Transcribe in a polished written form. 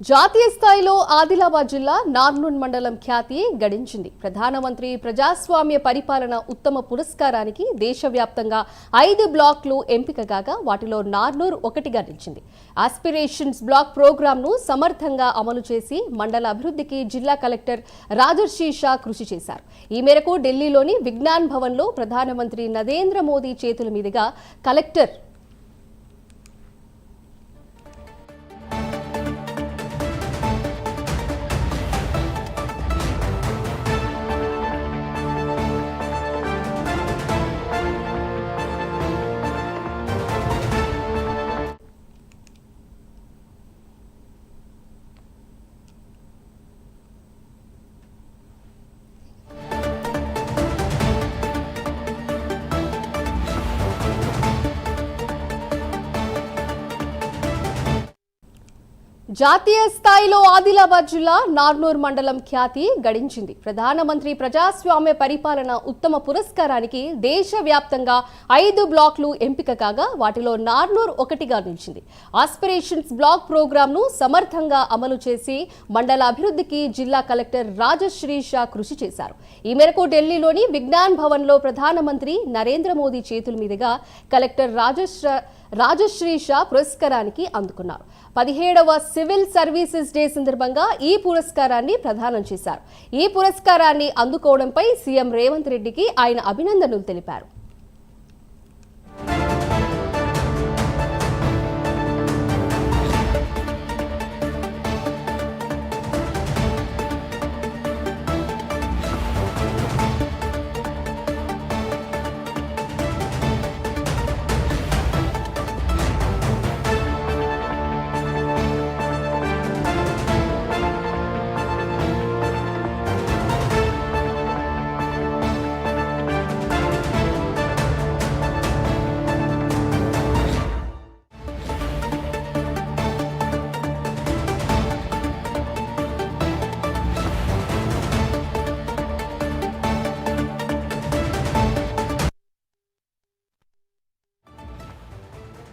జాతీయ స్థాయిలో ఆదిలాబాద్ జిల్లా నార్నూర్ మండలం ఖ్యాతి గడించింది. ప్రధానమంత్రి ప్రజాస్వామ్య పరిపాలన ఉత్తమ పురస్కారానికి దేశవ్యాప్తంగా 5 బ్లాక్లు ఎంపిక కాగా వాటిలో నార్నూర్ ఒకటిగా నిలిచింది. ఆస్పిరేషన్స్ బ్లాక్ ప్రోగ్రాంను సమర్థంగా అమలు చేసి మండల అభివృద్ధికి జిల్లా కలెక్టర్ రాజర్షి షా కృషి చేశారు. ఈ మేరకు ఢిల్లీలోని విజ్ఞాన్ భవన్లో ప్రధానమంత్రి నరేంద్ర మోదీ చేతుల మీదుగా కలెక్టర్ జాతీయ స్థాయిలో ఆదిలాబాద్ జిల్లా నార్నూర్ మండలం ఖ్యాతి గడించింది. ప్రధానమంత్రి ప్రజాస్వామ్య పరిపాలన ఉత్తమ పురస్కారానికి దేశవ్యాప్తంగా 5 బ్లాక్లు ఎంపిక కాగా వాటిలో నార్నూర్ ఒకటిగా నిలిచింది. ఆస్పిరేషన్స్ బ్లాక్ ప్రోగ్రాంను సమర్థంగా అమలు చేసి మండల అభివృద్ధికి జిల్లా కలెక్టర్ రాజశ్రీ షా కృషి చేశారు. ఈ మేరకు ఢిల్లీలోని విజ్ఞాన్ భవన్లో ప్రధానమంత్రి నరేంద్ర మోదీ చేతుల మీదుగా కలెక్టర్ రాజశ్రీ షా పురస్కారానికి అందుకున్నారు. 17వ సివిల్ సర్వీసెస్ డే సందర్భంగా ఈ పురస్కారాన్ని ప్రదానం చేశారు. ఈ పురస్కారాన్ని అందుకోవడంపై సీఎం రేవంత్ రెడ్డికి ఆయన అభినందనలు తెలిపారు.